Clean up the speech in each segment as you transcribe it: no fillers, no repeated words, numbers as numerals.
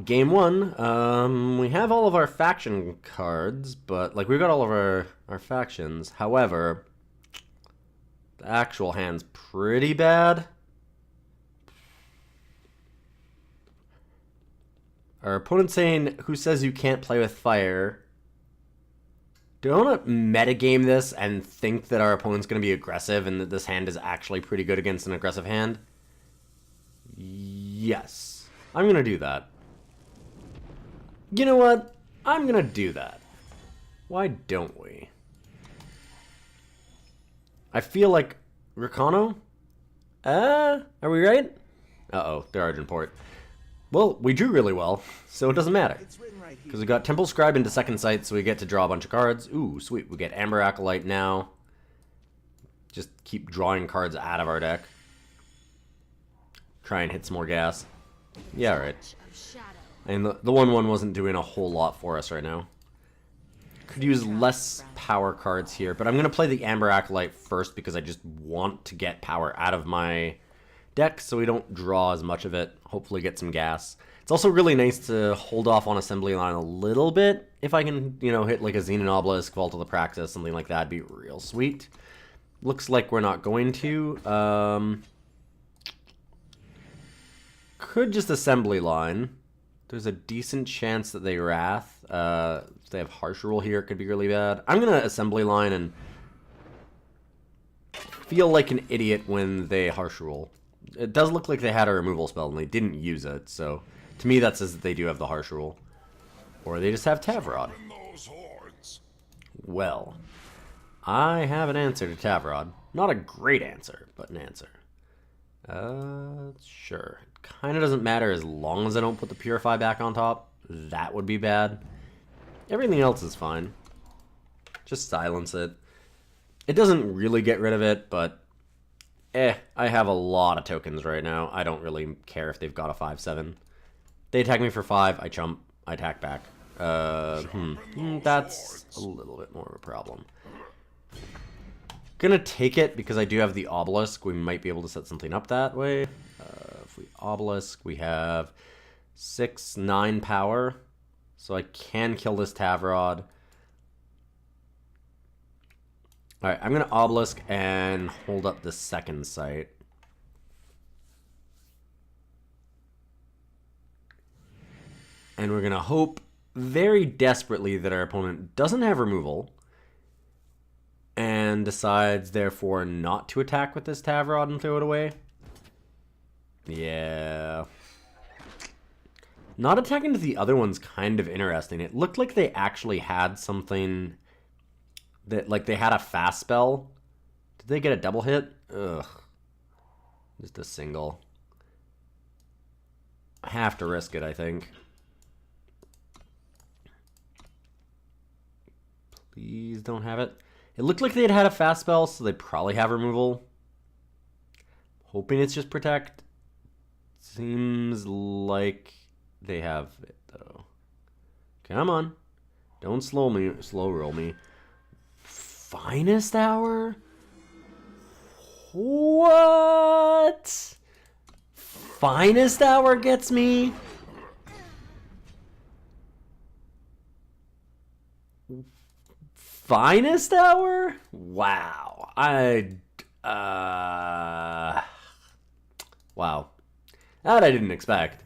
Game one, we have all of our faction cards, but, like, we've got all of our factions. However, the actual hand's pretty bad. Our opponent's saying, who says you can't play with fire? Do I want to metagame this and think that our opponent's going to be aggressive and that this hand is actually pretty good against an aggressive hand? Yes. I'm going to do that. You know what? I'm going to do that. Why don't we? I feel like... Rakano? Are we right? Uh-oh, they're Argenport. Well, we drew really well, so it doesn't matter. Because we got Temple Scribe into second sight, so we get to draw a bunch of cards. Ooh, sweet. We get Amber Acolyte now. Just keep drawing cards out of our deck. Try and hit some more gas. Yeah, right. And the 1/1 wasn't doing a whole lot for us right now. Could use less power cards here, but I'm going to play the Amber Acolyte first because I just want to get power out of my deck so we don't draw as much of it. Hopefully get some gas. It's also really nice to hold off on assembly line a little bit. If I can, you know, hit like a Xenan Obelisk, Vault of the Praxis, something like that, would be real sweet. Looks like we're not going to. Could just assembly line. There's a decent chance that they Wrath. If they have Harsh Rule here, it could be really bad. I'm going to assembly line and feel like an idiot when they Harsh Rule. It does look like they had a removal spell and they didn't use it, so to me that says that they do have the Harsh Rule. Or they just have Tavrod. Well, I have an answer to Tavrod. Not a great answer, but an answer. Sure. Kind of doesn't matter as long as I don't put the Purify back on top. That would be bad. Everything else is fine. Just silence it. It doesn't really get rid of it, but I have a lot of tokens right now. I don't really care if they've got a 5/7. They attack me for 5, I chump, I attack back. That's a little bit more of a problem. Gonna take it because I do have the Obelisk. We might be able to set something up that way. If we Obelisk, we have 6/9 power. So I can kill this Tavrod. Alright, I'm gonna Obelisk and hold up the second sight. And we're gonna hope very desperately that our opponent doesn't have removal and decides therefore not to attack with this Tavrod and throw it away. Yeah. Not attacking to the other one's kind of interesting. It looked like they actually had something that, like, they had a fast spell. Did they get a double hit? Ugh. Just a single. I have to risk it, I think. Please don't have it. It looked like they'd had a fast spell, so they probably have removal. Hoping it's just protect. Seems like they have it, though. Come on. Don't slow roll me. Finest Hour? What? Finest Hour gets me? Finest Hour? Wow. Wow. That I didn't expect.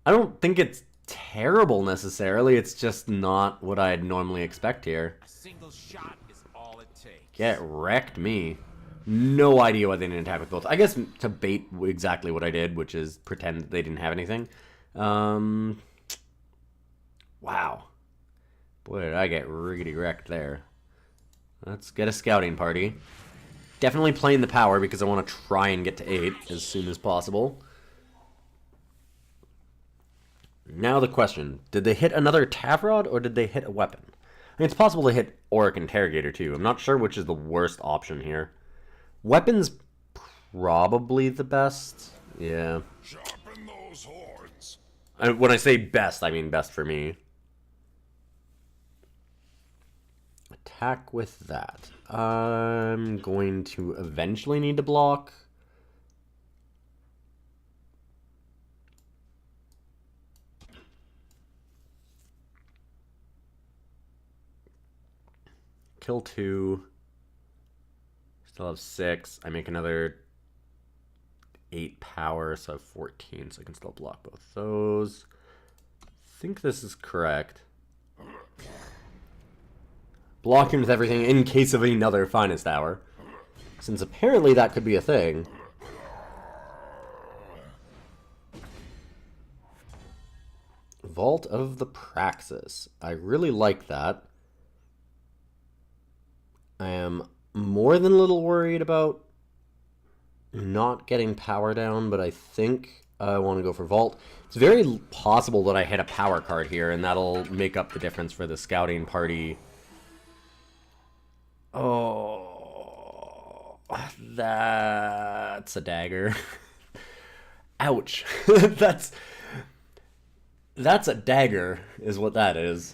I don't think it's terrible necessarily. It's just not what I'd normally expect here. A single shot is all it takes. Get wrecked me. No idea why they didn't attack with both. I guess to bait exactly what I did, which is pretend that they didn't have anything. Wow. Boy, did I get riggedy wrecked there. Let's get a scouting party. Definitely playing the power because I want to try and get to 8 as soon as possible. Now the question, did they hit another Tavrod or did they hit a weapon? I mean, it's possible to hit Auric Interrogator too. I'm not sure which is the worst option here. Weapon's probably the best. Yeah. Sharpen those horns. When I say best, I mean best for me. Attack with that. I'm going to eventually need to block. kill 2. Still have 6. I make another 8 power, so I have 14, so I can still block both those. I think this is correct. Block him with everything in case of another Finest Hour. Since apparently that could be a thing. Vault of the Praxis. I really like that. I am more than a little worried about not getting power down, but I think I want to go for Vault. It's very possible that I hit a power card here, and that'll make up the difference for the scouting party. Oh, that's a dagger. Ouch. That's a dagger, is what that is.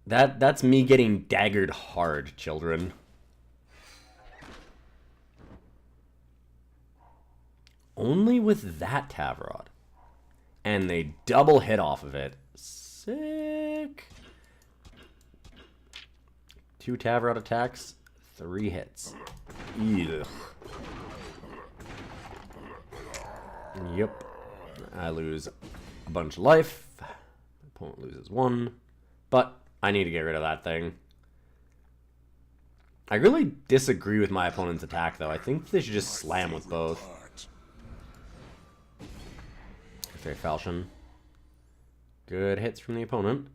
That's me getting daggered hard, children. Only with that Tavrod. And they double hit off of it. Sick. 2 Tavrod attacks, 3 hits. Ugh. Yep. I lose a bunch of life. My opponent loses 1. But I need to get rid of that thing. I really disagree with my opponent's attack, though. I think they should just slam with both. Okay, Falchion. Good hits from the opponent.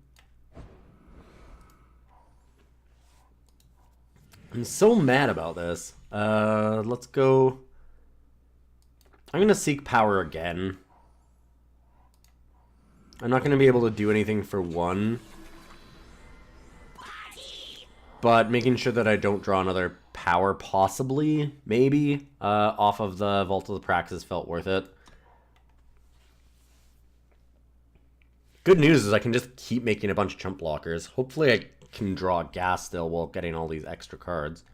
I'm so mad about this. Let's go. I'm gonna seek power again. I'm not gonna be able to do anything for 1. But making sure that I don't draw another power, possibly, maybe, off of the Vault of the Praxis felt worth it. Good news is I can just keep making a bunch of chump blockers. Hopefully I can draw gas still while getting all these extra cards.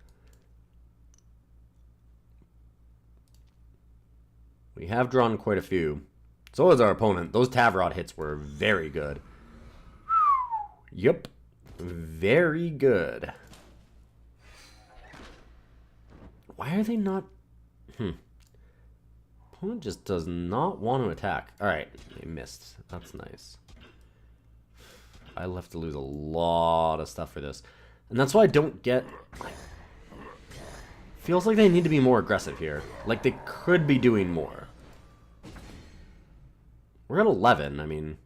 We have drawn quite a few. So is our opponent. Those Tavrod hits were very good. Yep. Very good. Why are they not... Opponent just does not want to attack. Alright, they missed. That's nice. I'll have to lose a lot of stuff for this. And that's why I don't get... Feels like they need to be more aggressive here. Like they could be doing more. We're at 11, I mean...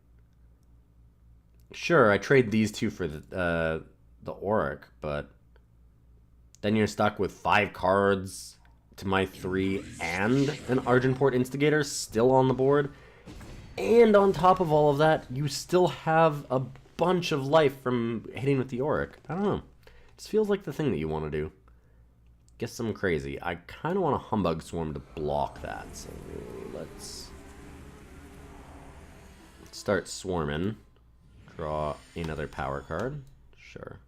Sure, I trade these 2 for the Auric, but... Then you're stuck with 5 cards to my 3 and an Argenport Instigator still on the board. And on top of all of that, you still have a bunch of life from hitting with the Auric. I don't know. It just feels like the thing that you want to do. Guess I'm crazy. I kind of want a Humbug Swarm to block that. So let's start swarming. Draw another power card. Sure.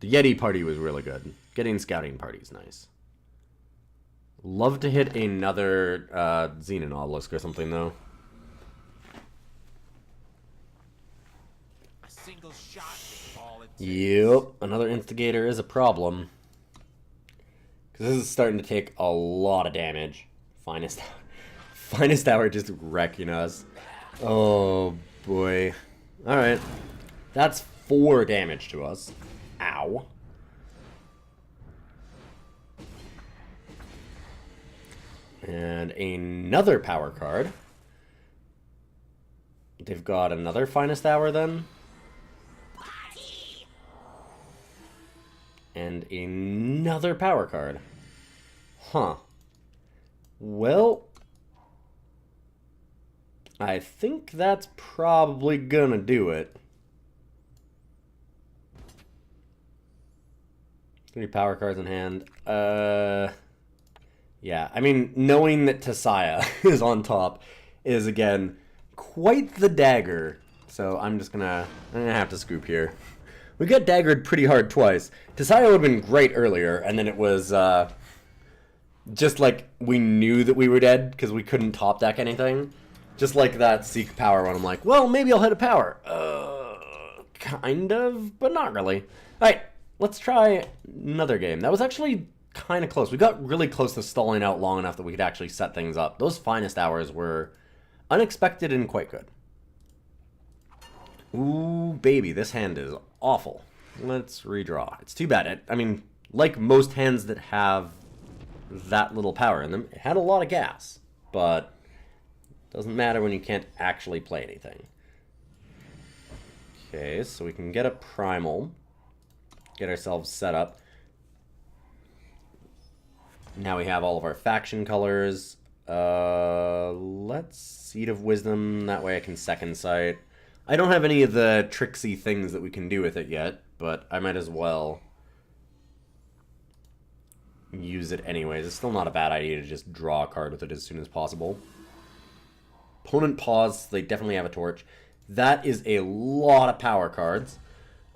The Yeti party was really good. Getting scouting party is nice. Love to hit another Xenan Obelisk or something, though. A single shot is all it takes. Yep, another Instigator is a problem. Because this is starting to take a lot of damage. Finest Hour just wrecking us. Oh, boy. Alright. That's 4 damage to us. Ow. And another power card. They've got another Finest Hour then. And another power card. Huh. Well, I think that's probably gonna do it. 3 power cards in hand. Yeah, I mean, knowing that Tesya is on top is, again, quite the dagger. So I'm gonna have to scoop here. We got daggered pretty hard twice. Tesya would have been great earlier, and then it was just like we knew that we were dead because we couldn't top deck anything. Just like that Seek Power when I'm like, well, maybe I'll hit a power. Kind of, but not really. Alright, let's try another game. That was actually kind of close. We got really close to stalling out long enough that we could actually set things up. Those finest hours were unexpected and quite good. Ooh, baby, this hand is awful. Let's redraw. It's too bad. I mean, like most hands that have that little power in them, it had a lot of gas, but it doesn't matter when you can't actually play anything. Okay, so we can get a Primal, get ourselves set up. Now we have all of our faction colors. Let's Seed of Wisdom, that way I can second sight. I don't have any of the tricksy things that we can do with it yet, but I might as well use it anyways. It's still not a bad idea to just draw a card with it as soon as possible. Opponent pause, they definitely have a torch. That is a lot of power cards.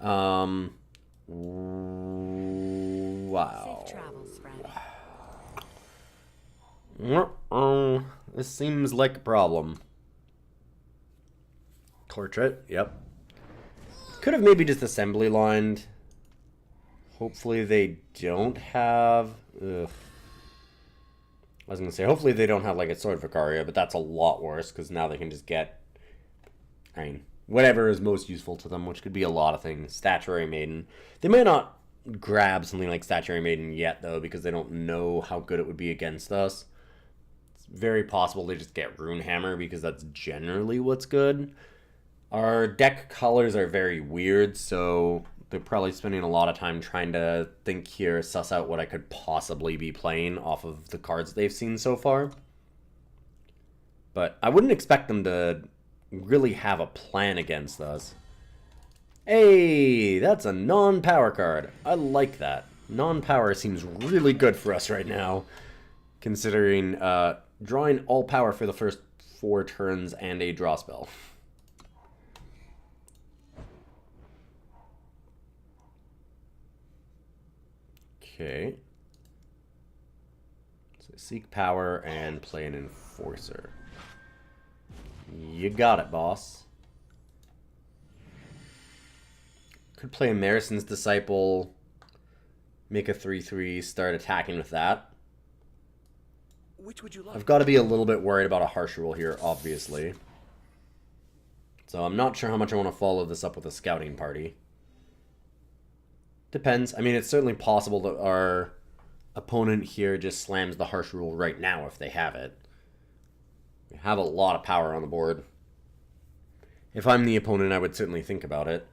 Wow. Safe travels, friend. This seems like a problem. Portrait, yep. Could have maybe just assembly lined. Hopefully they don't have... Ugh. I was going to say, hopefully they don't have like a Sword Vicaria, but that's a lot worse, because now they can just get... I mean, whatever is most useful to them, which could be a lot of things. Statuary Maiden. They might not grab something like Statuary Maiden yet, though, because they don't know how good it would be against us. It's very possible they just get Rune Hammer, because that's generally what's good. Our deck colors are very weird, so they're probably spending a lot of time trying to think here, suss out what I could possibly be playing off of the cards they've seen so far. But I wouldn't expect them to really have a plan against us. Hey, that's a non-power card. I like that. Non-power seems really good for us right now, considering drawing all power for the first 4 turns and a draw spell. Okay. So seek power and play an Enforcer. You got it, boss. Could play a Marisen's Disciple, make a 3/3, start attacking with that. Which would you like? I've got to be a little bit worried about a Harsh Rule here, obviously. So I'm not sure how much I want to follow this up with a Scouting Party. Depends. I mean, it's certainly possible that our opponent here just slams the Harsh Rule right now if they have it. We have a lot of power on the board. If I'm the opponent, I would certainly think about it.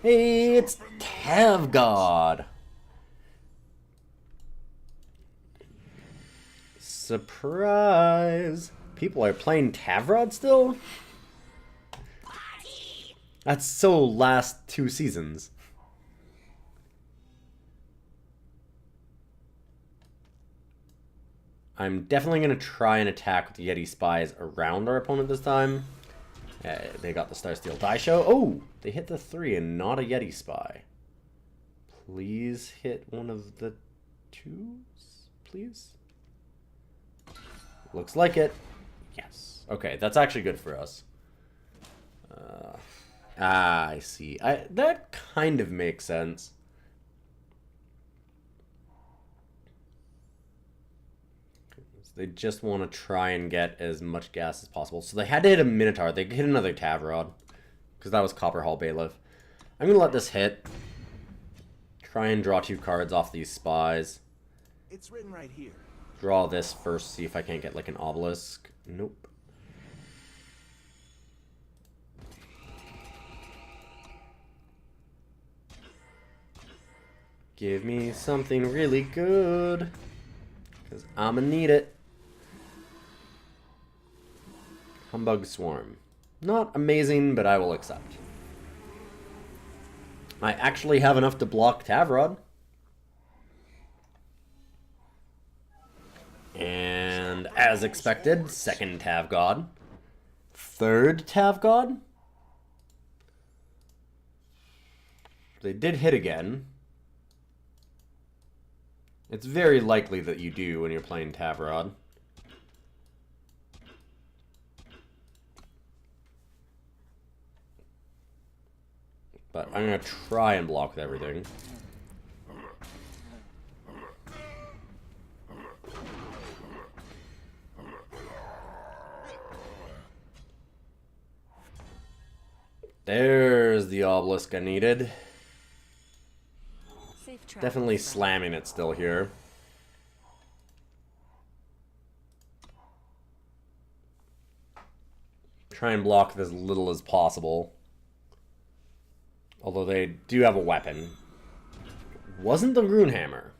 Hey, it's Tav God. Surprise! People are playing Tavrod still? That's so last 2 seasons. I'm definitely going to try and attack with the Yeti Spies around our opponent this time. They got the Starsteel Die Show. Oh, they hit the 3 and not a Yeti Spy. Please hit one of the 2s, please. Looks like it. Yes. Okay, that's actually good for us. I see. That kind of makes sense. They just want to try and get as much gas as possible. So they had to hit a Minotaur. They could hit another Tavrod, because that was Copper Hall Bailiff. I'm going to let this hit. Try and draw 2 cards off these spies. It's written right here. Draw this first, see if I can't get like an Obelisk. Nope. Give me something really good, because I'm going to need it. Humbug Swarm. Not amazing, but I will accept. I actually have enough to block Tavrod. And as expected, second Tav God. Third Tav God. They did hit again. It's very likely that you do when you're playing Tavrod. But I'm going to try and block with everything. There's the Obelisk I needed. Definitely slamming it still here. Try and block with as little as possible. Although they do have a weapon. Wasn't the Runehammer.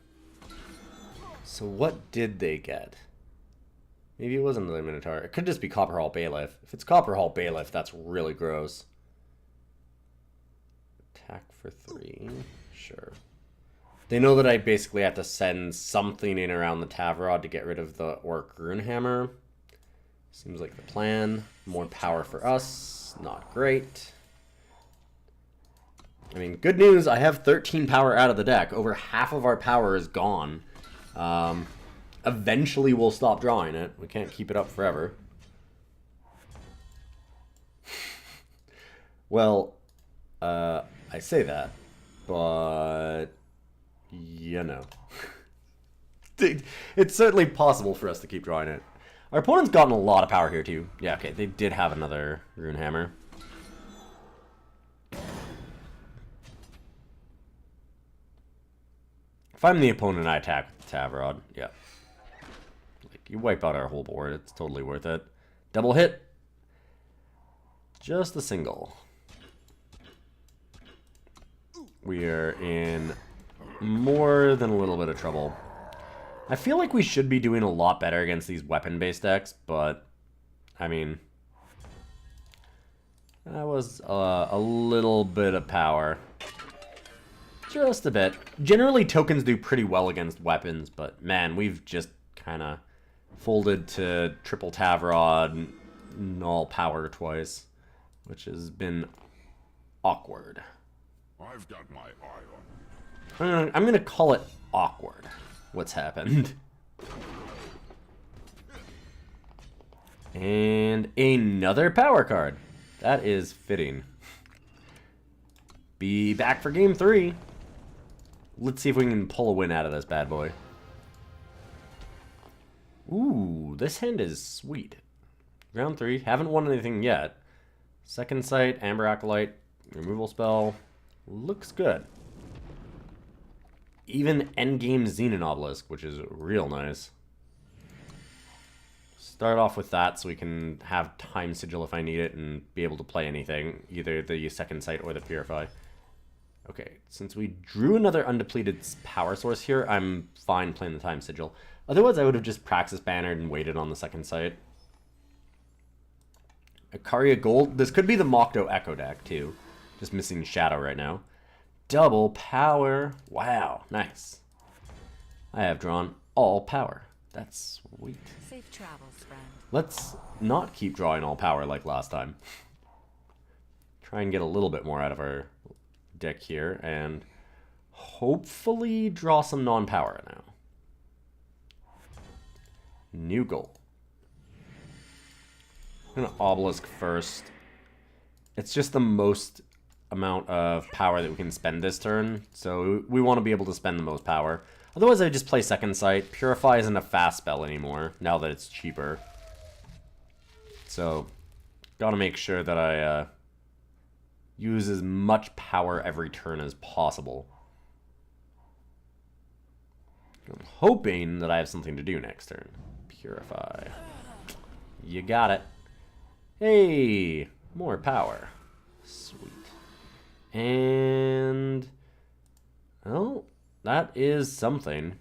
So what did they get? Maybe it wasn't the Minotaur. It could just be Copper Hall Bailiff. If it's Copper Hall Bailiff, that's really gross. Attack for 3. Sure. They know that I basically have to send something in around the Tavrod to get rid of the Orc Runehammer. Seems like the plan. More power for us. Not great. I mean, good news, I have 13 power out of the deck. Over half of our power is gone. Eventually we'll stop drawing it. We can't keep it up forever. Well, I say that, but you know. It's certainly possible for us to keep drawing it. Our opponent's gotten a lot of power here too. Yeah, okay, they did have another Runehammer. If I'm the opponent, I attack with the Tavrod. Yeah. Like, you wipe out our whole board. It's totally worth it. Double hit. Just a single. We are in more than a little bit of trouble. I feel like we should be doing a lot better against these weapon-based decks, but, I mean, that was a little bit of power. Just a bit. Generally, tokens do pretty well against weapons, but man, we've just kind of folded to triple Tavrod, null power twice, which has been awkward. I've got my eye on. I'm gonna call it awkward. What's happened? And another power card. That is fitting. Be back for game 3. Let's see if we can pull a win out of this bad boy. Ooh, this hand is sweet. Round 3. Haven't won anything yet. Second Sight, Amber Acolyte, removal spell. Looks good. Even endgame Xenan Obelisk, which is real nice. Start off with that so we can have Time Sigil if I need it and be able to play anything. Either the Second Sight or the Purify. Okay, since we drew another undepleted power source here, I'm fine playing the Time Sigil. Otherwise, I would have just Praxis bannered and waited on the Second Sight. Ikaria Gold. This could be the Mokdo Echo deck, too. Just missing Shadow right now. Double power. Wow, nice. I have drawn all power. That's sweet. Safe travels, friend. Let's not keep drawing all power like last time. Try and get a little bit more out of our deck here, and hopefully draw some non-power now. New goal. I'm gonna Obelisk first. It's just the most amount of power that we can spend this turn, so we want to be able to spend the most power. Otherwise, I just play Second Sight. Purify isn't a fast spell anymore, now that it's cheaper. So, gotta make sure that I use as much power every turn as possible. I'm hoping that I have something to do next turn. Purify. You got it. Hey, more power. Sweet. And, well, that is something.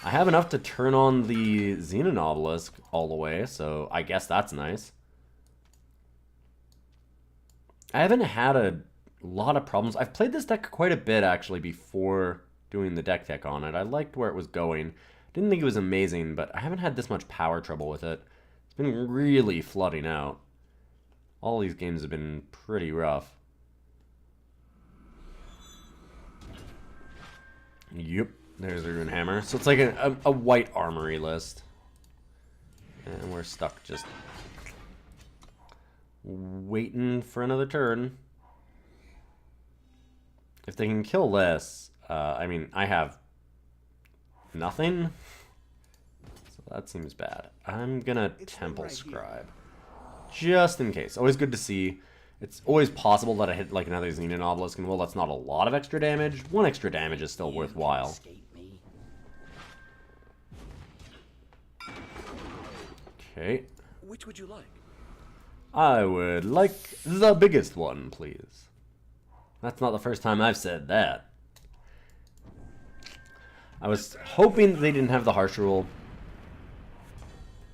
I have enough to turn on the Xenan Obelisk all the way, so I guess that's nice. I haven't had a lot of problems. I've played this deck quite a bit, actually, before doing the deck tech on it. I liked where it was going. Didn't think it was amazing, but I haven't had this much power trouble with it. It's been really flooding out. All these games have been pretty rough. Yep, there's the Runehammer. So it's like a white armory list. And we're stuck just waiting for another turn. If they can kill this, I mean, I have nothing. So that seems bad. I'm gonna Temple Scribe. Just in case. Always good to see. It's always possible that I hit like another Xenan Obelisk, and well, that's not a lot of extra damage. One extra damage is still worthwhile. Okay. Which would you like? I would like the biggest one, please. That's not the first time I've said that. I was hoping they didn't have the harsh rule,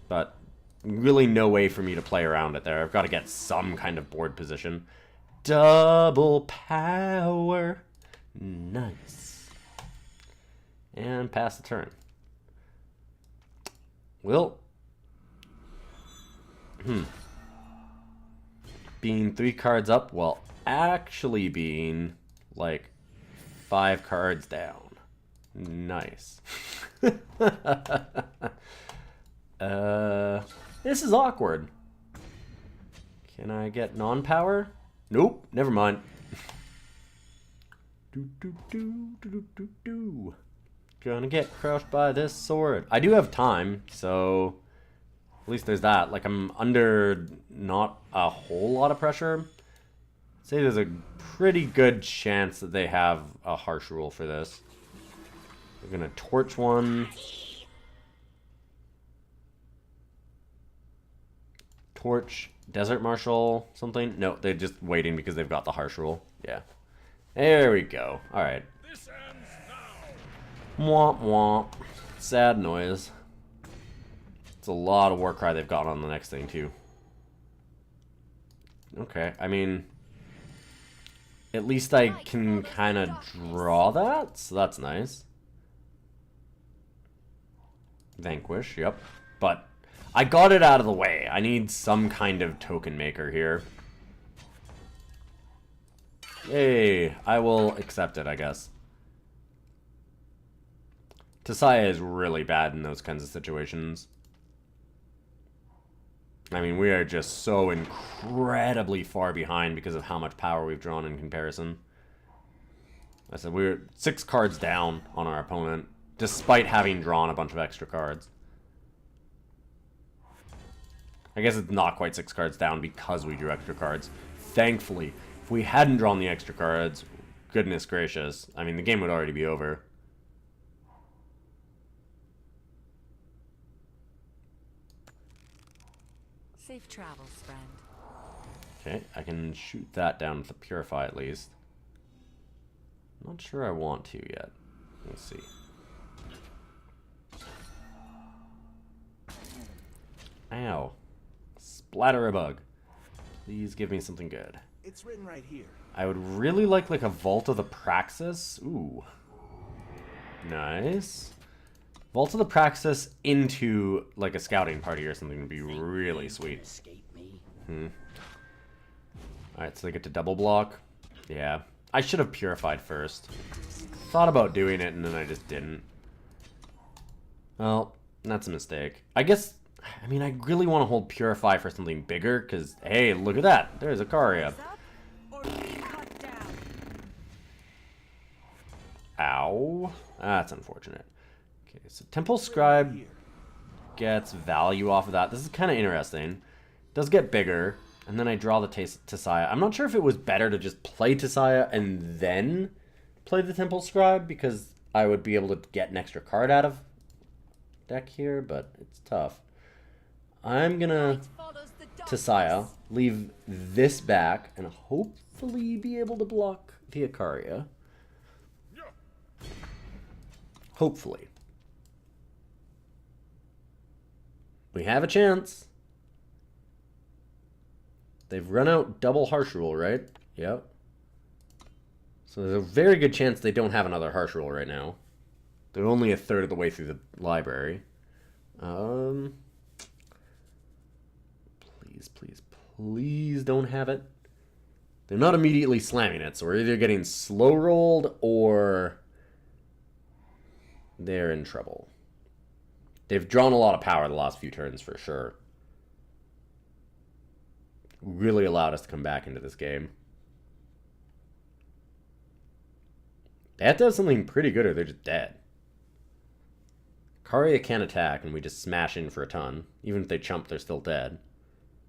but really no way for me to play around it there. I've got to get some kind of board position. Double power. Nice. And pass the turn. Will. Being 3 cards up, well, actually being like 5 cards down. Nice. This is awkward. Can I get non-power? Nope, never mind. Gonna get crushed by this sword. I do have time, so at least there's that. Like, I'm under not a whole lot of pressure. I'd say there's a pretty good chance that they have a harsh rule for this. We're gonna torch one. Torch, Desert Marshal, something? No, they're just waiting because they've got the harsh rule. Yeah. There we go. Alright. Womp womp. Sad noise. It's a lot of Warcry they've got on the next thing, too. Okay, I mean, at least I can kind of draw that, so that's nice. Vanquish, yep. But I got it out of the way. I need some kind of token maker here. Hey, I will accept it, I guess. Tesya is really bad in those kinds of situations. I mean, we are just so incredibly far behind because of how much power we've drawn in comparison. I said we're 6 cards down on our opponent, despite having drawn a bunch of extra cards. I guess it's not quite 6 cards down because we drew extra cards. Thankfully, if we hadn't drawn the extra cards, goodness gracious, I mean, the game would already be over. Safe travels, friend. Okay, I can shoot that down with the Purify at least. Not sure I want to yet. Let's see. Ow. Splatter a bug. Please give me something good. It's written right here. I would really like a Vault of the Praxis. Ooh. Nice. Vault of the Praxis into like a scouting party or something would be really sweet. Alright, so they get to double block. Yeah. I should have purified first. Thought about doing it and then I just didn't. Well, that's a mistake. I guess, I mean, I really want to hold Purify for something bigger because, hey, look at that. There's Ikaria. Ow. That's unfortunate. Okay, so Temple Scribe gets value off of that. This is kind of interesting. Does get bigger, and then I draw the Tesya. I'm not sure if it was better to just play Tesya and then play the Temple Scribe, because I would be able to get an extra card out of deck here, but it's tough. I'm gonna Tesya, leave this back, and hopefully be able to block the Ikaria. Hopefully. We have a chance. They've run out double harsh rule, right? Yep. So there's a very good chance they don't have another harsh rule right now. They're only a third of the way through the library. Please, please, please don't have it. They're not immediately slamming it, so we're either getting slow rolled or they're in trouble. They've drawn a lot of power the last few turns for sure. Really allowed us to come back into this game. They have to have something pretty good or they're just dead. Karia can't attack and we just smash in for a ton. Even if they chump, they're still dead.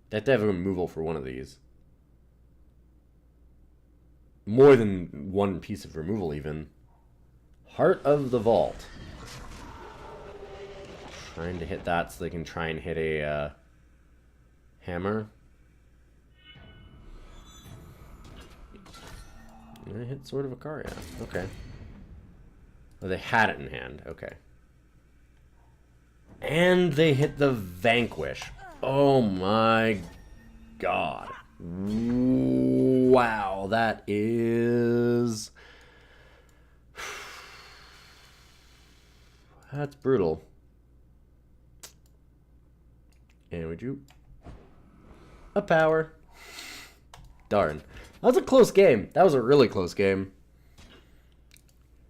They have to have a removal for one of these. More than one piece of removal even. Heart of the Vault. Trying to hit that so they can try and hit a hammer. I hit Sword of Ikaria. Okay. Oh, they had it in hand. Okay. And they hit the Vanquish. Oh my god. Wow, that is... That's brutal. And we do a power. Darn. That was a close game. That was a really close game.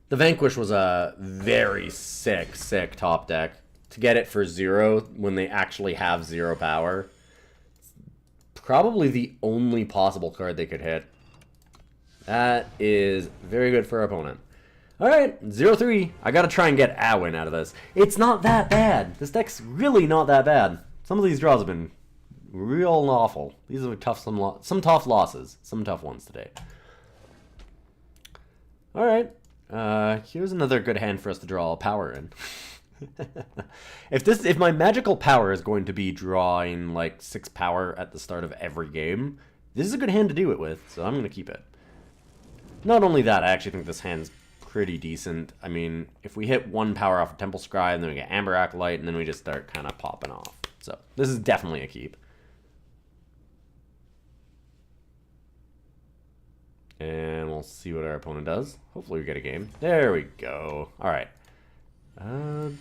The Vanquish was a very sick top deck. To get it for 0 when they actually have 0 power. Probably the only possible card they could hit. That is very good for our opponent. Alright, 0-3. I gotta try and get a win out of this. It's not that bad. This deck's really not that bad. Some of these draws have been real awful. These are tough, some tough losses. Some tough ones today. Alright. Here's another good hand for us to draw a power in. If my magical power is going to be drawing like 6 power at the start of every game, this is a good hand to do it with, so I'm going to keep it. Not only that, I actually think this hand's pretty decent. I mean, if we hit 1 power off of Temple Scribe, and then we get Amber Acolyte, and then we just start kind of popping off. So, this is definitely a keep. And we'll see what our opponent does. Hopefully we get a game. There we go. Alright.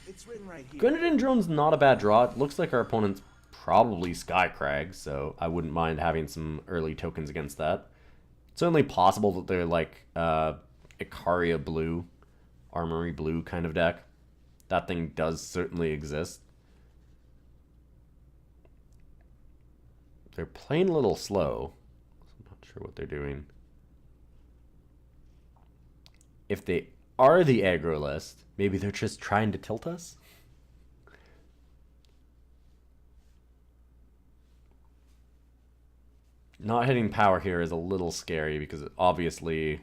It's written right here. Grenadin Drone's not a bad draw. It looks like our opponent's probably Skycrag, so I wouldn't mind having some early tokens against that. It's certainly possible that they're like Ikaria blue, Armory blue kind of deck. That thing does certainly exist. They're playing a little slow. I'm not sure what they're doing. If they are the aggro list, maybe they're just trying to tilt us? Not hitting power here is a little scary because obviously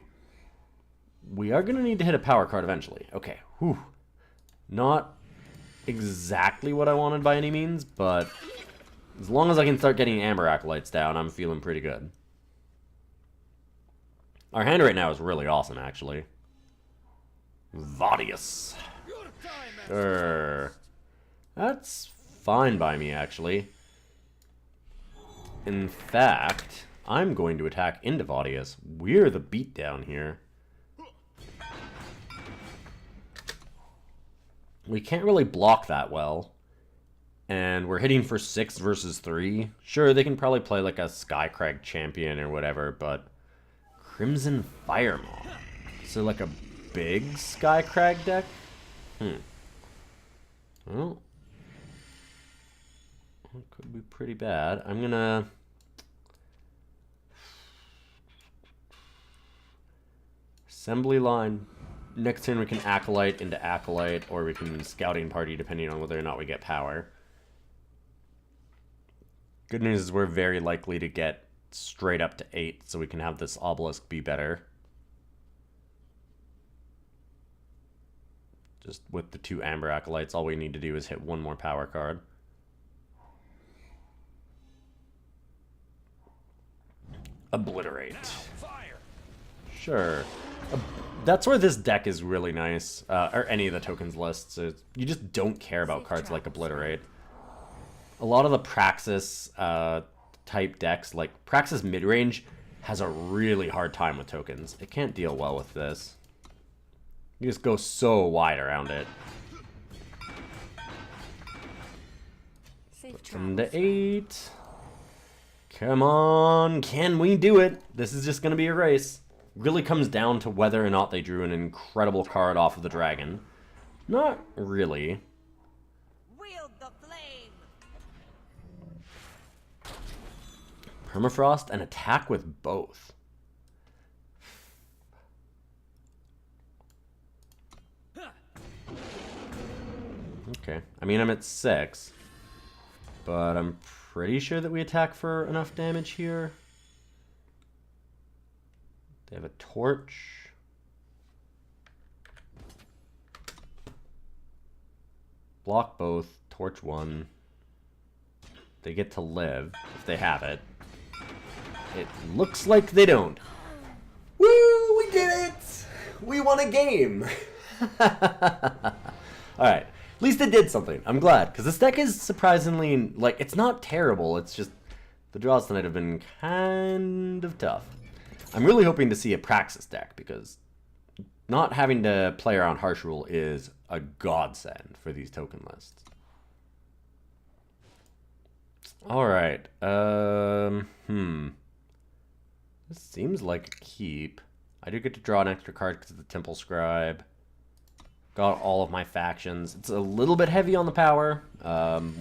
we are going to need to hit a power card eventually. Okay, whew. Not exactly what I wanted by any means, but as long as I can start getting Amber Acolytes down, I'm feeling pretty good. Our hand right now is really awesome, actually. Vadius. Sure. That's fine by me, actually. In fact, I'm going to attack into Vadius. We're the beatdown here. We can't really block that well. And we're hitting for 6 versus 3. Sure, they can probably play like a Skycrag champion or whatever, but... Crimson Firemaw. So like a big Skycrag deck? Well, it could be pretty bad. I'm gonna... Assembly line. Next turn we can Acolyte into Acolyte, or we can Scouting Party depending on whether or not we get power. Good news is we're very likely to get straight up to 8, so we can have this Obelisk be better. Just with the 2 Amber Acolytes, all we need to do is hit 1 more power card. Obliterate. Sure. That's where this deck is really nice, or any of the tokens lists. You just don't care about cards like Obliterate. A lot of the Praxis type decks, like Praxis midrange, has a really hard time with tokens. It can't deal well with this. You just go so wide around it. Put them to 8. Come on, can we do it? This is just going to be a race. Really comes down to whether or not they drew an incredible card off of the dragon. Not really. Wield the flame. Permafrost and attack with both. Okay. I mean, I'm at 6. But I'm pretty sure that we attack for enough damage here. They have a torch. Block both. Torch 1. They get to live, if they have it. It looks like they don't. Woo! We did it! We won a game! Alright. At least it did something. I'm glad. Because this deck is surprisingly... Like, it's not terrible. It's just... The draws tonight have been kind of tough. I'm really hoping to see a Praxis deck, because not having to play around Harsh Rule is a godsend for these token lists. Alright. This seems like a keep. I do get to draw an extra card because of the Temple Scribe. Got all of my factions. It's a little bit heavy on the power.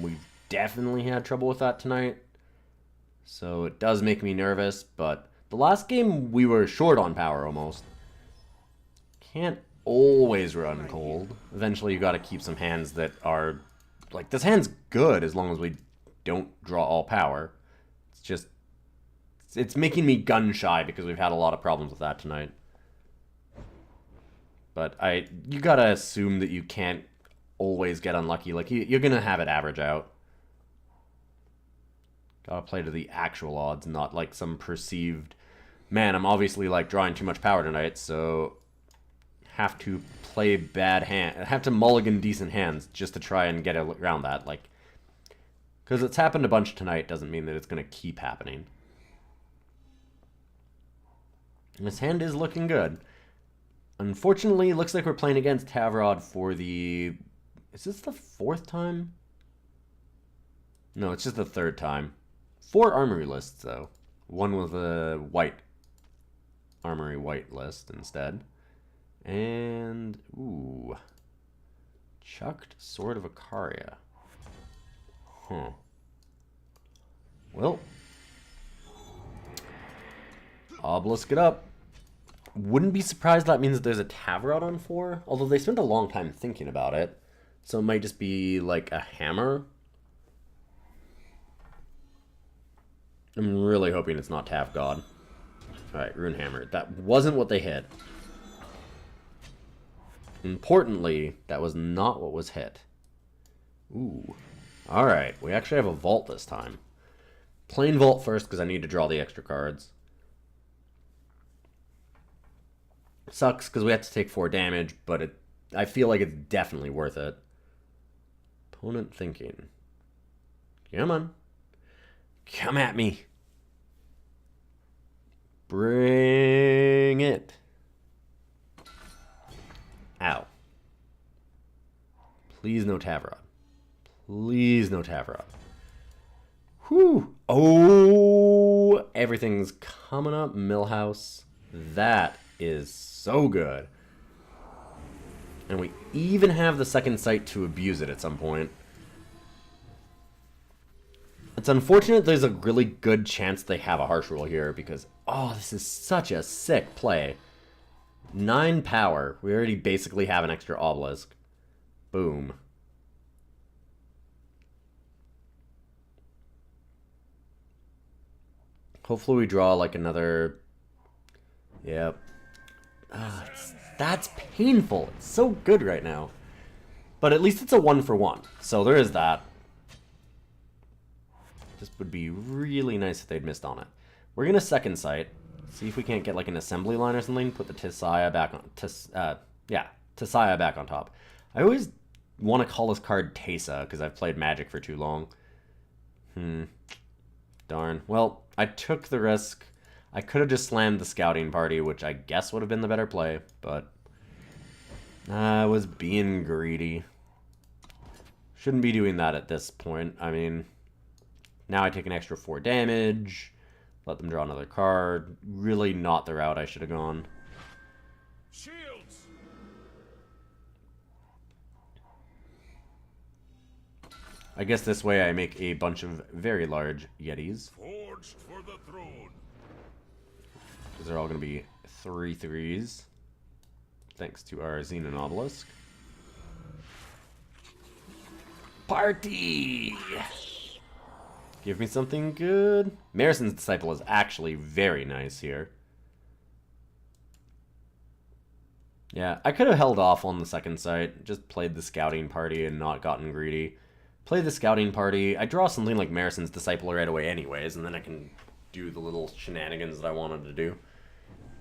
We've definitely had trouble with that tonight. So it does make me nervous, but the last game we were short on power almost. Can't always run cold. Eventually you gotta keep some hands that are... Like, this hand's good as long as we don't draw all power. It's just... It's making me gun shy because we've had a lot of problems with that tonight. But you gotta assume that you can't always get unlucky. Like, you're gonna have it average out. Gotta play to the actual odds, not like some perceived... Man, I'm obviously, like, drawing too much power tonight, so... Have to play bad hand... Have to mulligan decent hands just to try and get around that, like... Because it's happened a bunch tonight doesn't mean that it's gonna keep happening. And this hand is looking good. Unfortunately, it looks like we're playing against Traver for the... Is this the 4th time? No, it's just the 3rd time. 4 armory lists, though. One with a white armory white list instead. And... Ooh. Chucked Sword of Ikaria. Huh. Well. Obelisk it up. Wouldn't be surprised that means that there's a Traver on 4. Although they spent a long time thinking about it. So it might just be like a hammer. I'm really hoping it's not Tav God. Alright, Rune Hammer. That wasn't what they hit. Importantly, that was not what was hit. Ooh. Alright, we actually have a Vault this time. Plain Vault first because I need to draw the extra cards. Sucks because we have to take 4 damage, but I feel like it's definitely worth it. Opponent thinking. Come on. Come at me. Bring it. Ow. Please no Traver. Please no Traver. Whew. Oh, everything's coming up, Millhouse. That is so good. And we even have the second sight to abuse it at some point. It's unfortunate there's a really good chance they have a Harsh Rule here because, oh, this is such a sick play. 9 power. We already basically have an extra Obelisk. Boom. Hopefully we draw like another... Yep. That's painful. It's so good right now. But at least it's a 1-for-1. So there is that. This would be really nice if they'd missed on it. We're going to second sight. See if we can't get like an assembly line or something. Put the Tesya back on... Tesya back on top. I always want to call this card Tesya because I've played Magic for too long. Darn. Well, I took the risk. I could have just slammed the scouting party, which I guess would have been the better play, but I was being greedy. Shouldn't be doing that at this point. I mean, now I take an extra 4 damage, let them draw another card. Really not the route I should have gone. Shields. I guess this way I make a bunch of very large Yetis. Forged for the throne. Because they're all going to be 3/3s. Thanks to our Xenan Obelisk. Party! Give me something good. Marisen's Disciple is actually very nice here. Yeah, I could have held off on the second site, just played the Scouting Party and not gotten greedy. Play the Scouting Party, I draw something like Marisen's Disciple right away anyways, and then I can do the little shenanigans that I wanted to do.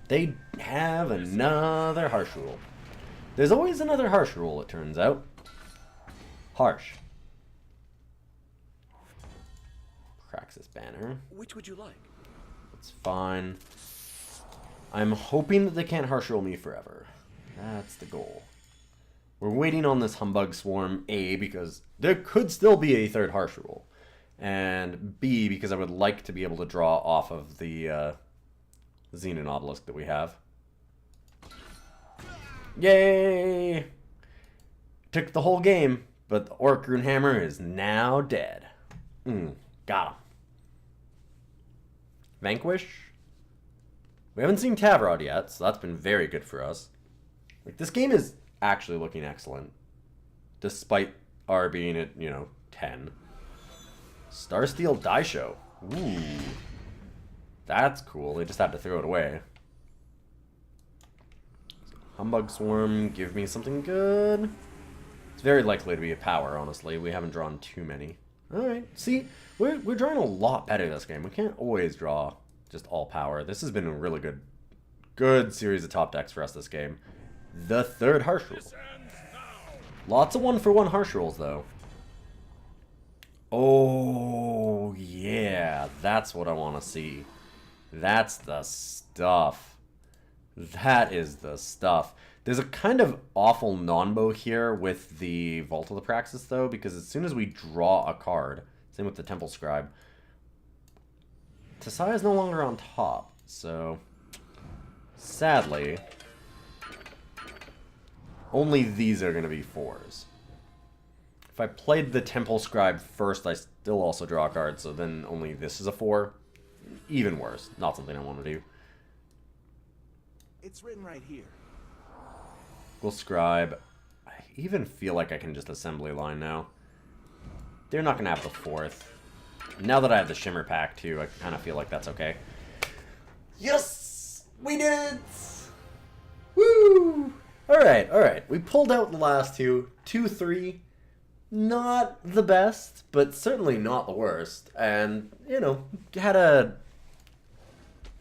They have another Harsh Rule. There's always another Harsh Rule, it turns out. Harsh. Praxis banner. Which would you like? It's fine. I'm hoping that they can't Harsh Rule me forever. That's the goal. We're waiting on this Humbug Swarm, A, because there could still be a third Harsh Rule. And B, because I would like to be able to draw off of the Xenan Obelisk that we have. Yay! Took the whole game, but the Orc Runehammer is now dead. Got him. Vanquish? We haven't seen Traver yet, so that's been very good for us. Like, this game is actually looking excellent. Despite our being at, 10. Starsteel Die Show. Ooh. That's cool. They just had to throw it away. Humbug Swarm, give me something good. It's very likely to be a power, honestly. We haven't drawn too many. Alright, see, we're drawing a lot better this game. We can't always draw just all power. This has been a really good series of top decks for us this game. The third Harsh Rule. Lots of 1-for-1 Harsh Rules, though. Oh, yeah, that's what I want to see. That's the stuff. That is the stuff. There's a kind of awful non-bow here with the Vault of the Praxis, though, because as soon as we draw a card, same with the Temple Scribe, Tesya is no longer on top, so sadly, only these are going to be 4s. If I played the Temple Scribe first, I still also draw a card, so then only this is a 4. Even worse. Not something I want to do. It's written right here. We'll Scribe. I even feel like I can just assembly line now. They're not going to have the 4th. Now that I have the Shimmerpack, too, I kind of feel like that's okay. Yes! We did it! Woo! Alright, alright. We pulled out the last two. 2-3. Not the best, but certainly not the worst. And, had a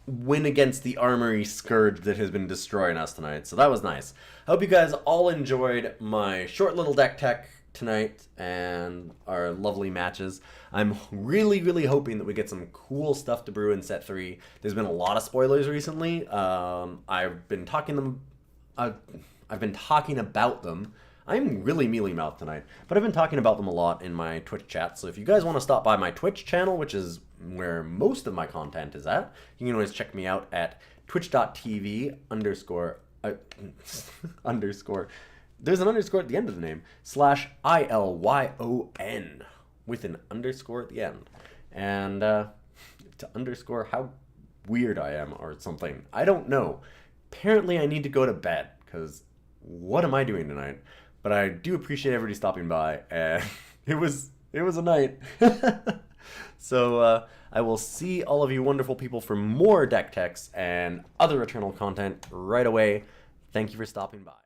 win against the armory scourge that has been destroying us tonight. So that was nice. I hope you guys all enjoyed my short little deck tech tonight and our lovely matches. I'm really, really hoping that we get some cool stuff to brew in set 3. There's been a lot of spoilers recently. I've been talking about them. I'm really mealy-mouthed tonight, but I've been talking about them a lot in my Twitch chat, so if you guys want to stop by my Twitch channel, which is where most of my content is at, you can always check me out at twitch.tv _, there's an underscore at the end of the name, /ILYON, with an underscore at the end, and to underscore how weird I am or something. I don't know. Apparently I need to go to bed, because what am I doing tonight? But I do appreciate everybody stopping by, and it was a night. So I will see all of you wonderful people for more deck techs and other Eternal content right away. Thank you for stopping by.